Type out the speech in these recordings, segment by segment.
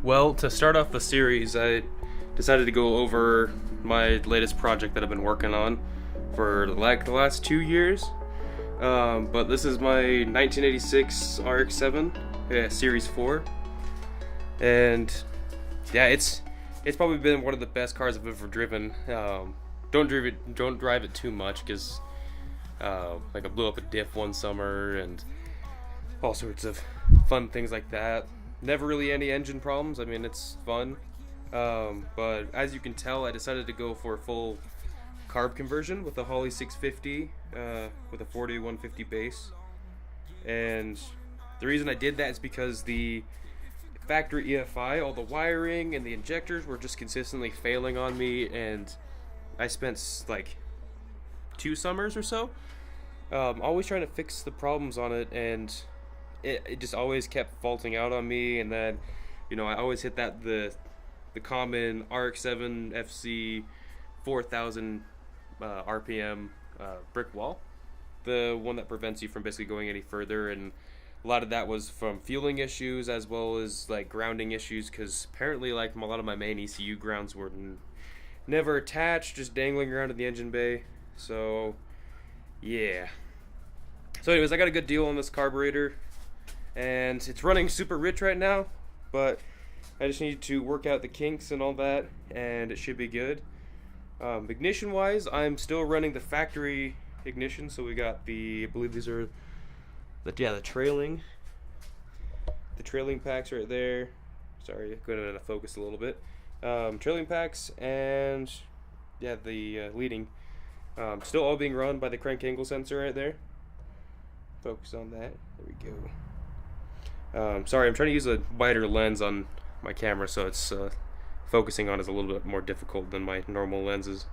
Well, to start off the series, I decided to go over my latest project that I've been working on for like the last 2 years. But this is my 1986 RX7, Series 4, and yeah, it's probably been one of the best cars I've ever driven. Don't drive it too much because like I blew up a diff one summer and all sorts of fun things like that. Never really any engine problems. I mean, it's fun. But as you can tell, I decided to go for a full carb conversion with a Holley 650 with a 4150 base. And the reason I did that is because the factory EFI, all the wiring and the injectors were just consistently failing on me, and I spent like 2 summers or so always trying to fix the problems on it, and it just always kept faulting out on me. And then, I always hit the common RX7 FC 4000 RPM brick wall, the one that prevents you from basically going any further. And a lot of that was from fueling issues as well as like grounding issues, because apparently like a lot of my main ECU grounds were never attached, just dangling around in the engine bay. So yeah. So anyways, I got a good deal on this carburetor, and it's running super rich right now, but I just need to work out the kinks and all that, and it should be good. Ignition wise, I'm still running the factory ignition, so we got I believe these are the trailing packs right there. Sorry, going out of focus a little bit. Trailing packs and the leading, still all being run by the crank angle sensor right there. Focus on that. There we go. Sorry, I'm trying to use a wider lens on my camera, so it's focusing on is a little bit more difficult than my normal lenses.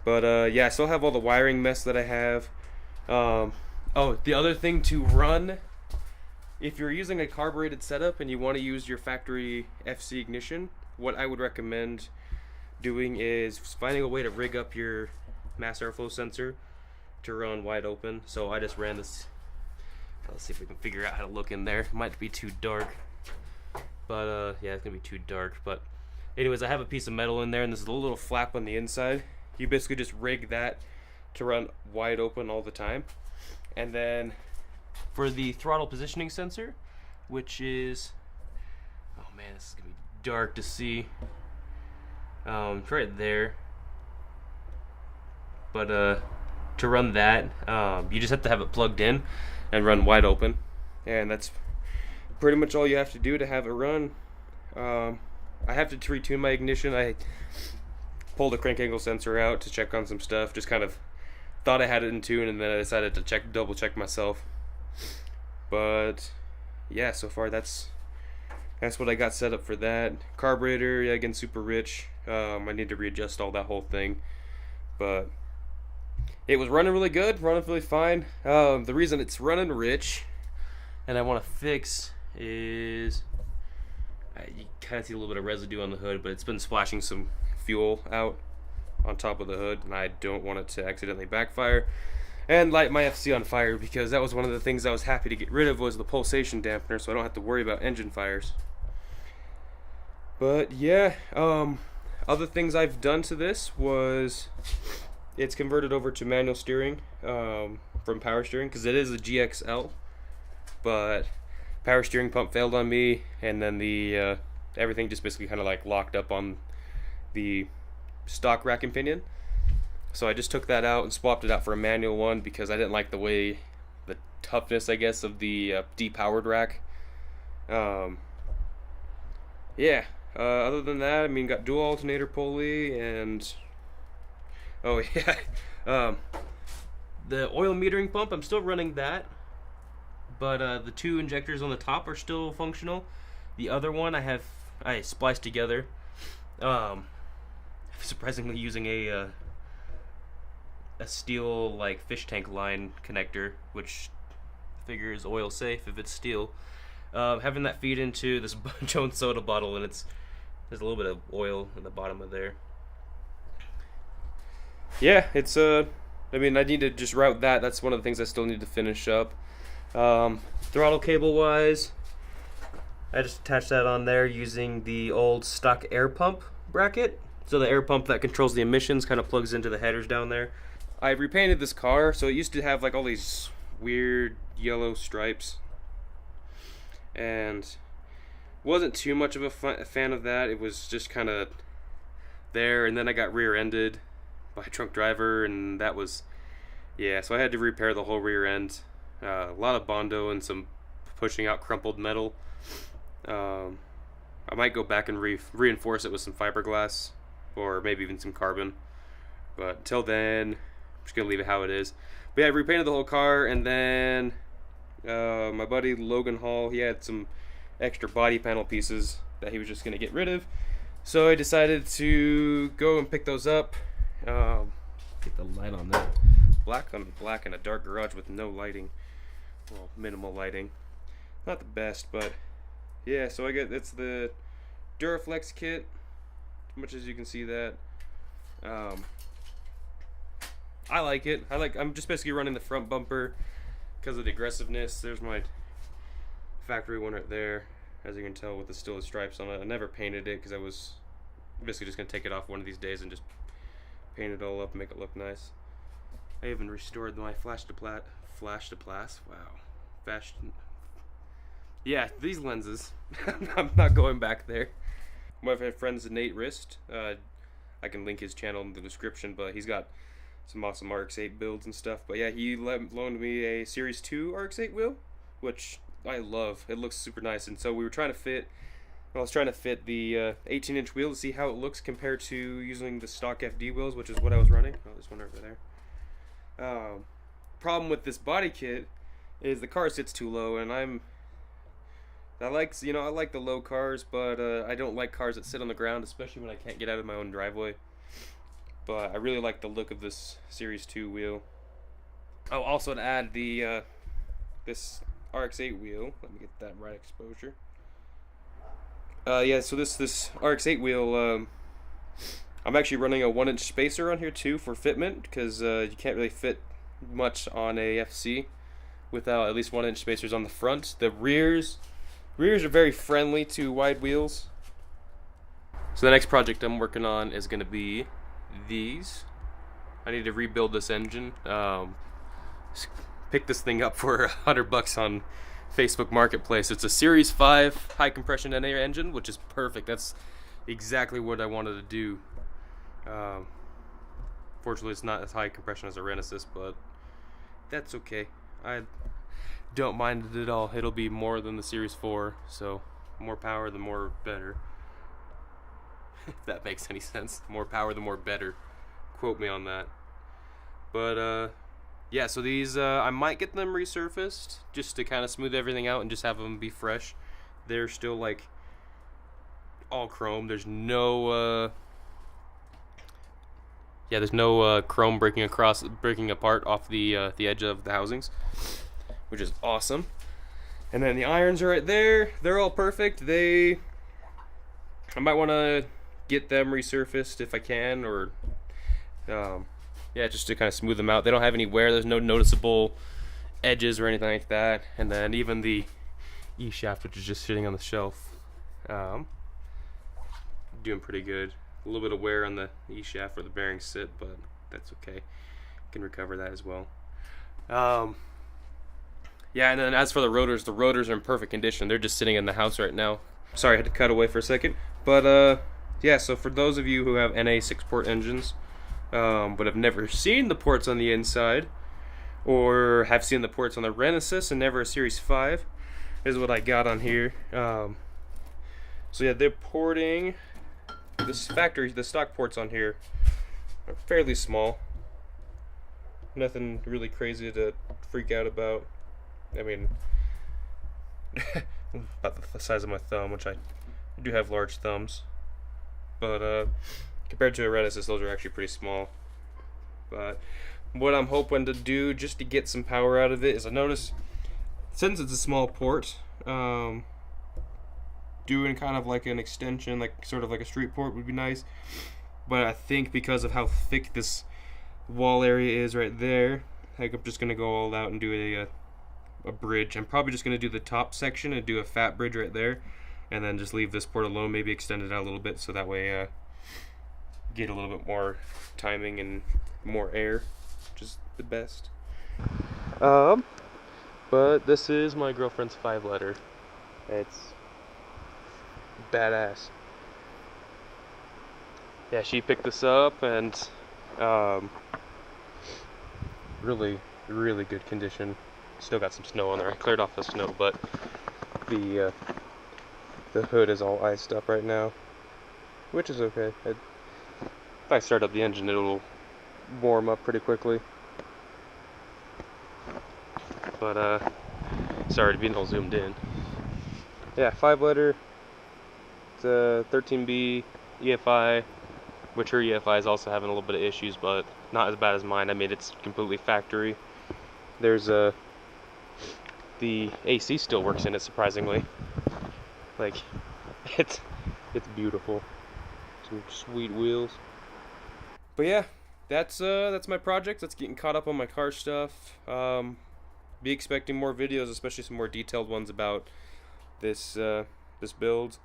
But yeah, I still have all the wiring mess that I have. Oh, the other thing to run, if you're using a carbureted setup and you want to use your factory FC ignition, what I would recommend doing is finding a way to rig up your mass airflow sensor to run wide open. So I just ran this. Let's see if we can figure out how to look in there. It might be too dark, but yeah, it's gonna be too dark. But anyways, I have a piece of metal in there, and there's a little flap on the inside. You basically just rig that to run wide open all the time. And then for the throttle positioning sensor, which is, oh man, this is gonna be dark to see. It's right there. But to run that, you just have to have it plugged in and run wide open, and that's pretty much all you have to do to have it run. I have to retune my ignition. I pulled a crank angle sensor out to check on some stuff. Just kind of thought I had it in tune, and then I decided to double check myself. But yeah, so far that's what I got set up for that. Carburetor, yeah, again, super rich. I need to readjust all that whole thing, but it was running really good, running really fine. The reason it's running rich and I want to fix is you kind of see a little bit of residue on the hood, but it's been splashing some fuel out on top of the hood, and I don't want it to accidentally backfire and light my FC on fire, because that was one of the things I was happy to get rid of, was the pulsation dampener, so I don't have to worry about engine fires. But yeah, other things I've done to this was it's converted over to manual steering from power steering, because it is a GXL, but power steering pump failed on me, and then the everything just basically kind of like locked up on the stock rack and pinion. So I just took that out and swapped it out for a manual one, because I didn't like the toughness, I guess, of the depowered rack. Yeah, other than that, I mean, got dual alternator pulley, and oh yeah, the oil metering pump, I'm still running that, but the 2 injectors on the top are still functional. The other one I spliced together, surprisingly using a steel like fish tank line connector, which I figure is oil safe if it's steel. Having that feed into this Jones soda bottle, and there's a little bit of oil in the bottom of there. Yeah, it's I mean, I need to just route that. That's one of the things I still need to finish up. Throttle cable wise, I just attached that on there using the old stock air pump bracket. So the air pump that controls the emissions kind of plugs into the headers down there. I repainted this car, so it used to have like all these weird yellow stripes, and wasn't too much of a fan of that. It was just kind of there, and then I got rear-ended by a drunk driver, and that was, yeah, so I had to repair the whole rear end. A lot of Bondo and some pushing out crumpled metal. I might go back and reinforce it with some fiberglass, or maybe even some carbon, but until then I'm just gonna leave it how it is. But yeah, I repainted the whole car, and then my buddy Logan Hall, he had some extra body panel pieces that he was just gonna get rid of, so I decided to go and pick those up. Get the light on that. Black on black in a dark garage with no lighting, well, minimal lighting, not the best, but yeah. So it's the Duraflex kit, as much as you can see that. I like it. I'm just basically running the front bumper because of the aggressiveness. There's my factory one right there, as you can tell, with the still stripes on it. I never painted it because I was basically just gonna take it off one of these days and just paint it all up and make it look nice. I even restored my flash to plas. Wow, fashion. Yeah, these lenses. I'm not going back there. My friend's Nate Rists. I can link his channel in the description, but he's got some awesome RX-8 builds and stuff. But yeah, he loaned me a Series 2 RX-8 wheel, which I love. It looks super nice, and so we were trying to fit. I was trying to fit the 18-inch wheel to see how it looks compared to using the stock FD wheels, which is what I was running. Oh, there's one over there. Problem with this body kit is the car sits too low, and I like the low cars, but I don't like cars that sit on the ground, especially when I can't get out of my own driveway. But I really like the look of this Series 2 wheel. Oh, also to add the this RX-8 wheel. Let me get that right exposure. Yeah, so this RX-8 wheel, I'm actually running a 1-inch spacer on here too for fitment, because you can't really fit much on a FC without at least 1-inch spacers on the front. The rears are very friendly to wide wheels. So the next project I'm working on is going to be these. I need to rebuild this engine. Pick this thing up for $100 on Facebook Marketplace. It's a Series 5 high compression NA engine, which is perfect. That's exactly what I wanted to do. Fortunately, it's not as high compression as a Renesis, but that's okay. I don't mind it at all. It'll be more than the Series 4, so more power, the more better. If that makes any sense. More power, the more better. Quote me on that. But yeah, so these I might get them resurfaced just to kind of smooth everything out and just have them be fresh. They're still like all chrome. There's no there's no chrome breaking apart off the edge of the housings, which is awesome. And then the irons are right there. They're all perfect. I might want to get them resurfaced if I can, or yeah, just to kind of smooth them out. They don't have any wear. There's no noticeable edges or anything like that. And then even the E-shaft, which is just sitting on the shelf, doing pretty good. A little bit of wear on the E-shaft where the bearings sit, but that's okay. Can recover that as well. Yeah, and then as for the rotors are in perfect condition. They're just sitting in the house right now. Sorry, I had to cut away for a second. But yeah, so for those of you who have NA 6-port engines, but have never seen the ports on the inside, or have seen the ports on the Renesis and never a Series 5, is what I got on here. So yeah, they're porting the stock ports on here are fairly small. Nothing really crazy to freak out about. I mean, about the size of my thumb, which I do have large thumbs. But compared to a Renesis, those are actually pretty small. But what I'm hoping to do just to get some power out of it is, I notice since it's a small port, doing kind of like an extension, like sort of like a street port would be nice. But I think because of how thick this wall area is right there, I'm just gonna go all out and do a bridge. I'm probably just going to do the top section and do a fat bridge right there, and then just leave this port alone, maybe extend it out a little bit so that way get a little bit more timing and more air, which is the best. But this is my girlfriend's 5-letter. It's badass. Yeah, she picked this up, and really good condition. Still got some snow on there. I cleared off the snow, but the hood is all iced up right now, which is okay. If I start up the engine, it'll warm up pretty quickly. But sorry to be all zoomed in. Yeah, 5-letter. It's a 13B EFI, which her EFI is also having a little bit of issues, but not as bad as mine. I mean, it's completely factory. There's the AC still works in it, surprisingly. Like, it's beautiful. Some sweet wheels. But yeah, that's my project. That's getting caught up on my car stuff. Be expecting more videos, especially some more detailed ones about this this build.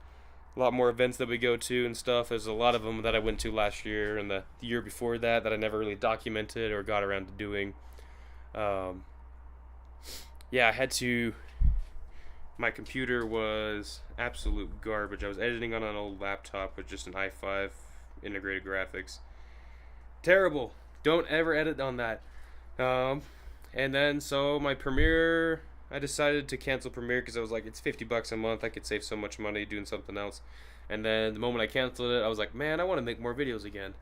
A lot more events that we go to and stuff. There's a lot of them that I went to last year and the year before that I never really documented or got around to doing. Yeah, I had to. My computer was absolute garbage. I was editing on an old laptop with just an i5 integrated graphics. Terrible. Don't ever edit on that. And then so my Premiere, I decided to cancel Premiere because I was like, it's $50 a month. I could save so much money doing something else. And then the moment I canceled it, I was like, man, I want to make more videos again.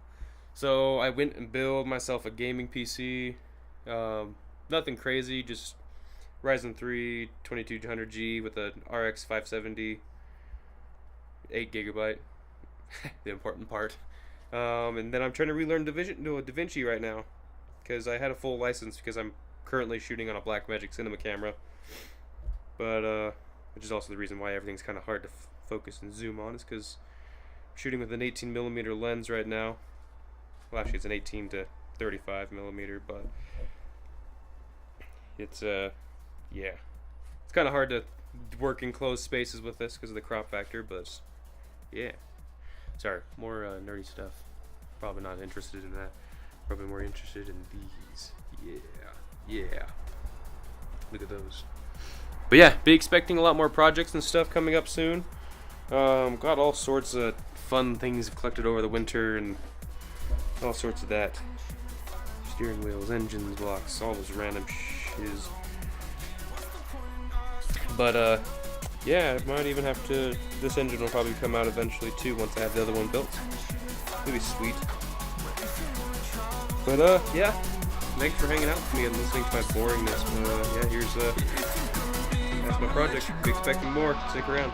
So I went and built myself a gaming PC. Nothing crazy, just Ryzen 3 2200G with a RX 570, 8GB, the important part. And then I'm trying to relearn DaVinci right now, because I had a full license because I'm currently shooting on a Blackmagic cinema camera. But which is also the reason why everything's kind of hard to focus and zoom on, is because I'm shooting with an 18mm lens right now. Well, actually it's an 18 to 35mm, but it's yeah, it's kind of hard to work in closed spaces with this because of the crop factor, but yeah. Sorry, more nerdy stuff. Probably not interested in that. Probably more interested in these. Yeah. Look at those. But yeah, be expecting a lot more projects and stuff coming up soon. Got all sorts of fun things collected over the winter and all sorts of that. Steering wheels, engines, blocks, all this random shiz. But yeah, I might even have to. This engine will probably come out eventually too once I have the other one built. It'll be sweet. But yeah, thanks for hanging out with me and listening to my boringness. Yeah, here's that's my project. Be expecting more. Stick around.